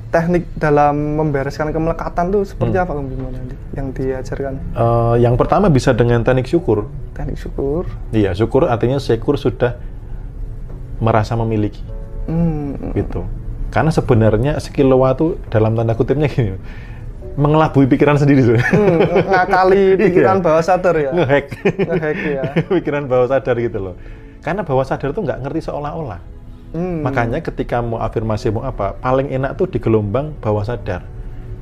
teknik dalam membereskan kemelekatan tuh seperti apa Om Bimo nanti yang diajarkan? Yang pertama bisa dengan teknik syukur. Teknik syukur. Iya, syukur artinya syukur sudah merasa memiliki. Gitu. Karena sebenarnya skill loa tuh dalam tanda kutipnya gini, mengelabui pikiran sendiri tuh. Ngakali pikiran bawah sadar ya. Ngehack ya. Pikiran bawah sadar gitu loh. Karena bawah sadar tuh nggak ngerti seolah-olah. Makanya ketika mau afirmasi mau apa, paling enak tuh di gelombang bawah sadar,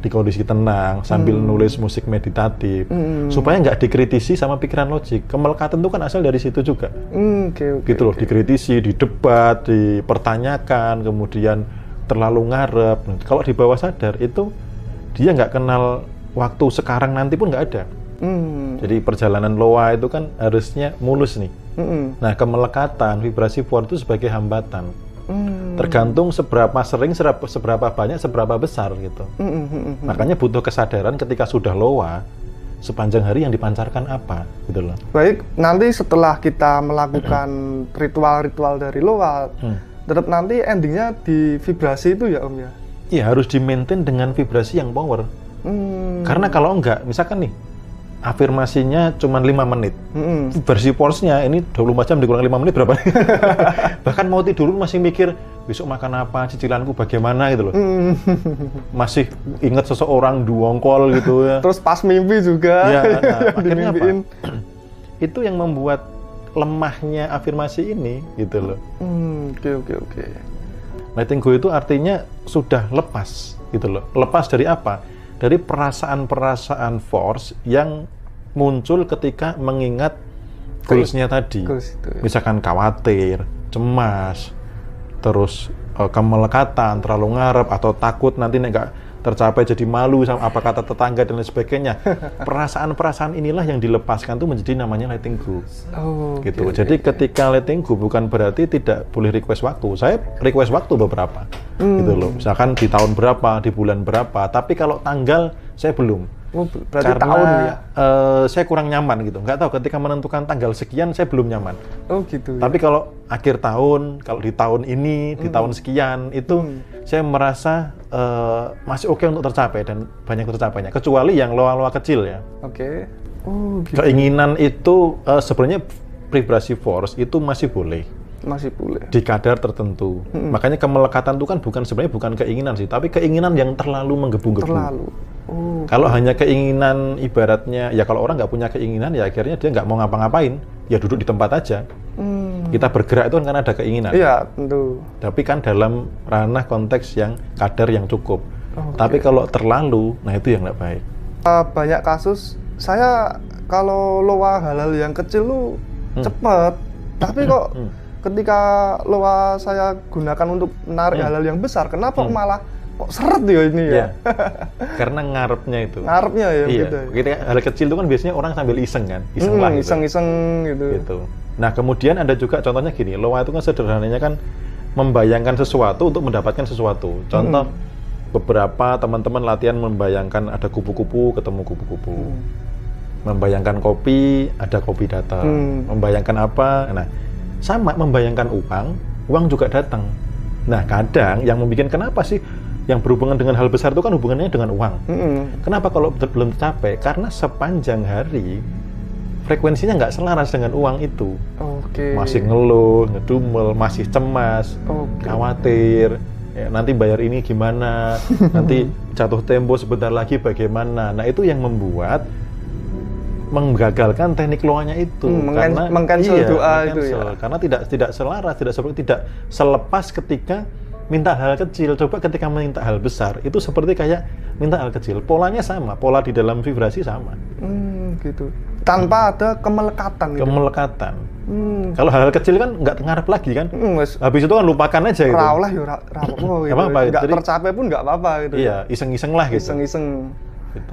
di kondisi tenang sambil nulis musik meditatif, supaya nggak dikritisi sama pikiran logik. Kemelekatan itu kan asal dari situ juga. Gitu loh, dikritisi, didebat, dipertanyakan, kemudian terlalu ngarep. Kalau di bawah sadar itu dia nggak kenal waktu sekarang nanti pun nggak ada. Jadi perjalanan loa itu kan harusnya mulus nih. Nah, kemelekatan, vibrasi force itu sebagai hambatan. Tergantung seberapa sering, seberapa banyak, seberapa besar gitu. Makanya butuh kesadaran ketika sudah loa, sepanjang hari yang dipancarkan apa gitu loh. Baik, nanti setelah kita melakukan ritual-ritual dari loa, tetap nanti endingnya di vibrasi itu ya Om ya? Iya, harus di-maintain dengan vibrasi yang power. Karena kalau enggak, misalkan nih, afirmasinya cuma 5 menit. Versi force-nya ini 24 jam dikurang 5 menit berapa? Bahkan mau tidur masih mikir besok makan apa, cicilanku bagaimana gitu loh. Masih ingat seseorang dongkol gitu ya. Terus pas mimpi juga. Ya, nah, akhirnya apa? Itu yang membuat lemahnya afirmasi ini gitu loh. Oke. Letting go itu artinya sudah lepas gitu loh. Lepas dari apa? Dari perasaan-perasaan force yang muncul ketika mengingat goals-nya tadi. Goals itu, ya. Misalkan khawatir, cemas, terus kemelekatan, terlalu ngarep, atau takut nanti nggak tercapai jadi malu sama apa kata tetangga dan lain sebagainya. Perasaan-perasaan inilah yang dilepaskan tuh menjadi namanya letting go. Gitu. Jadi ketika letting go bukan berarti tidak boleh request waktu. Saya request waktu beberapa. Gitu loh. Misalkan di tahun berapa, di bulan berapa, tapi kalau tanggal saya belum. Berarti karena tahun ya? Saya kurang nyaman gitu. Nggak tahu ketika menentukan tanggal sekian saya belum nyaman. Gitu. Tapi kalau akhir tahun, kalau di tahun ini, di tahun sekian itu saya merasa masih oke untuk tercapai dan banyak tercapainya. Kecuali yang loa-loa kecil ya. Gitu. Keinginan itu sebenarnya vibrasi force itu masih boleh. Di kadar tertentu. Makanya kemelekatan itu kan sebenarnya bukan keinginan sih, tapi keinginan yang terlalu menggebu-gebu. Kalau hanya keinginan ibaratnya, ya kalau orang nggak punya keinginan, ya akhirnya dia nggak mau ngapa-ngapain, ya duduk di tempat aja. Kita bergerak itu kan karena ada keinginan. Iya, tentu. Tapi kan dalam ranah konteks yang kadar yang cukup. Tapi kalau terlalu, nah itu yang nggak baik. Banyak kasus, saya kalau loa hal-hal yang kecil lu cepet, tapi kok ketika loa saya gunakan untuk menarik hal-hal yang besar, kenapa malah kok seret ya ini ya? Karena ngarepnya itu. Ngarepnya ya, gitu. Hal kecil itu kan biasanya orang sambil iseng kan, iseng lah gitu. Iseng-iseng gitu. Nah kemudian ada juga contohnya gini, loa itu kan sederhananya kan membayangkan sesuatu untuk mendapatkan sesuatu. Contoh beberapa teman-teman latihan membayangkan ada kupu-kupu ketemu kupu-kupu. Membayangkan kopi, ada kopi datang. Membayangkan apa? Nah, sama membayangkan uang juga datang. Nah, kadang yang membuat kenapa sih yang berhubungan dengan hal besar itu kan hubungannya dengan uang. Kenapa kalau belum tercapai? Karena sepanjang hari frekuensinya nggak selaras dengan uang itu. Masih ngeluh, ngedumel, masih cemas, khawatir. Ya, nanti bayar ini gimana? Nanti jatuh tempo sebentar lagi bagaimana? Nah, itu yang membuat menggagalkan teknik loanya itu karena meng-cancel doa itu ya. Karena tidak selaras, tidak selepas ketika minta hal kecil. Coba ketika minta hal besar itu seperti kayak minta hal kecil, polanya sama, pola di dalam vibrasi sama. Gitu. Tanpa ada kemelekatan gitu. Kalau hal kecil kan nggak ngarep lagi kan. Habis itu kan lupakan aja gitu. Raulah ya gitu. Nggak tercapai pun nggak apa-apa gitu. Iya, iseng-iseng lah gitu. Iseng-iseng. Gitu,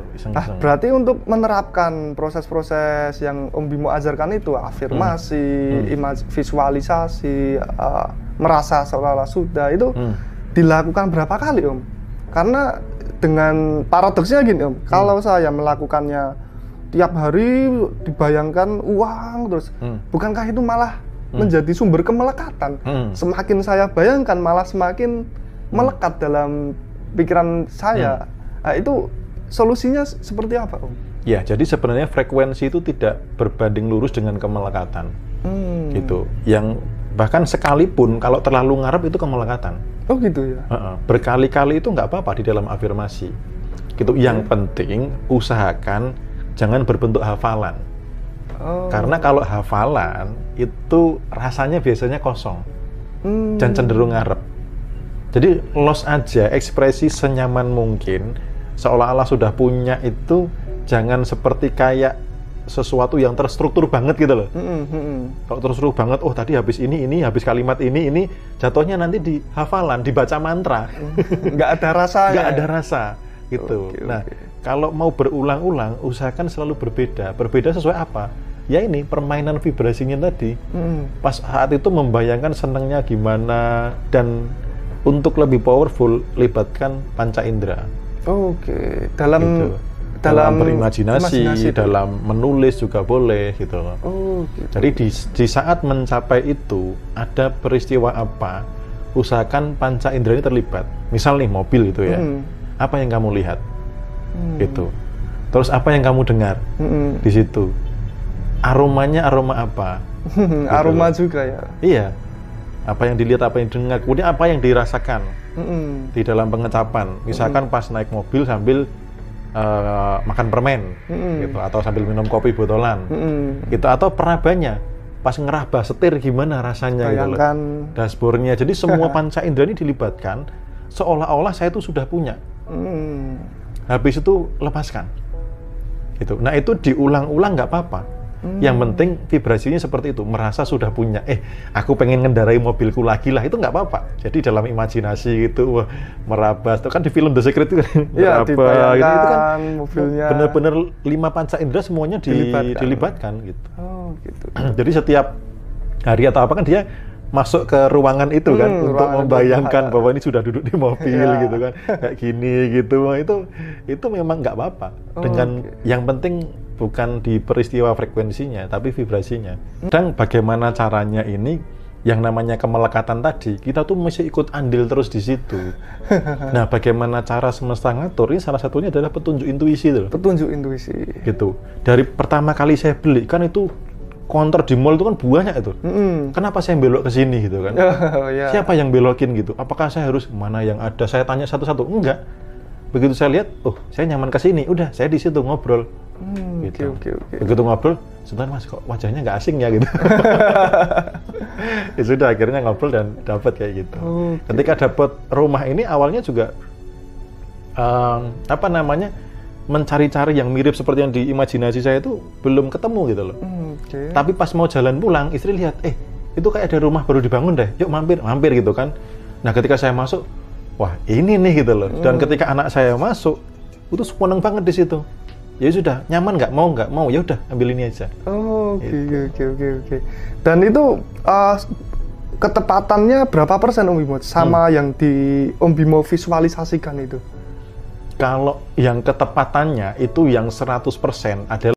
berarti untuk menerapkan proses-proses yang Om Bimo ajarkan itu, afirmasi, visualisasi, merasa seolah-olah sudah, itu dilakukan berapa kali Om? Karena dengan paradoksnya gini Om, kalau saya melakukannya tiap hari dibayangkan uang terus, bukankah itu malah menjadi sumber kemelekatan? Semakin saya bayangkan malah semakin melekat dalam pikiran saya. Nah, itu solusinya seperti apa, Om? Ya, jadi sebenarnya frekuensi itu tidak berbanding lurus dengan kemelekatan. Gitu. Yang bahkan sekalipun kalau terlalu ngarep itu kemelekatan. Oh gitu ya. Berkali-kali itu nggak apa-apa di dalam afirmasi. Gitu. Yang penting usahakan jangan berbentuk hafalan. Karena kalau hafalan itu rasanya biasanya kosong dan cenderung ngarep. Jadi los aja ekspresi senyaman mungkin, seolah-olah sudah punya itu. Jangan seperti kayak sesuatu yang terstruktur banget gitu loh. Kalau terstruktur banget, oh tadi habis ini, habis kalimat ini jatuhnya nanti di hafalan, dibaca mantra. Nggak ada rasanya. Nggak ada rasa gitu. Nah, kalau mau berulang-ulang, usahakan selalu berbeda. Berbeda sesuai apa? Ya ini, permainan vibrasinya tadi. Pas saat itu membayangkan senangnya gimana, dan untuk lebih powerful, libatkan panca indera. Oke. Dalam berimajinasi, dalam menulis juga boleh gitu loh. Gitu. Jadi di saat mencapai itu ada peristiwa apa, usahakan panca indera ini terlibat. Misal nih mobil gitu ya, apa yang kamu lihat, gitu. Terus apa yang kamu dengar di situ, aromanya aroma apa? Gitu. Aroma juga ya. Iya. Apa yang dilihat, apa yang didengar, kemudian apa yang dirasakan di dalam pengecapan. Misalkan pas naik mobil sambil makan permen, gitu, atau sambil minum kopi botolan, gitu, atau perabanya pas ngeraba setir gimana rasanya, gitu loh, dashboardnya. Jadi semua panca indera ini dilibatkan, seolah-olah saya itu sudah punya. Habis itu lepaskan, gitu. Nah itu diulang-ulang nggak apa-apa. Yang penting vibrasinya seperti itu, merasa sudah punya. Aku pengen ngendarai mobilku lagi lah, itu nggak apa-apa. Jadi dalam imajinasi gitu, wah, meraba. Itu kan di film The Secret itu kan, ya, meraba, gitu, itu kan mobilnya. Bener-bener 5 panca indera semuanya dilibatkan gitu. Gitu. Jadi setiap hari atau apa kan dia masuk ke ruangan itu kan, untuk membayangkan bahwa ini sudah duduk di mobil gitu kan, kayak gini gitu. Itu memang nggak apa-apa. Dengan yang penting bukan di peristiwa frekuensinya, tapi vibrasinya. Dan bagaimana caranya ini, yang namanya kemelekatan tadi, kita tuh mesti ikut andil terus di situ. Nah, bagaimana cara semesta ngatur, ini salah satunya adalah petunjuk intuisi tuh. Petunjuk intuisi. Gitu. Dari pertama kali saya beli, kan itu counter di mall itu kan banyak itu. Kenapa saya belok ke sini gitu kan? Siapa yang belokin gitu? Apakah saya harus mana yang ada? Saya tanya satu-satu. Enggak. Begitu saya lihat, saya nyaman ke sini. Udah, saya di situ ngobrol. Gitu. Begitu ngobrol, sebentar Mas, kok wajahnya nggak asing ya gitu. Ya sudah, akhirnya ngobrol dan dapat kayak gitu. Ketika dapat rumah ini awalnya juga mencari-cari yang mirip seperti yang di imajinasi saya itu belum ketemu gitu loh. Tapi pas mau jalan pulang, istri lihat, itu kayak ada rumah baru dibangun deh, yuk mampir gitu kan. Nah ketika saya masuk, wah ini nih gitu loh. Dan ketika anak saya masuk, itu seneng banget di situ. Ya sudah, nyaman nggak mau, ya udah ambil ini aja. Oke. Dan itu ketepatannya berapa persen Om Bimo sama yang di Om Bimo visualisasikan itu? Kalau yang ketepatannya itu yang 100% adalah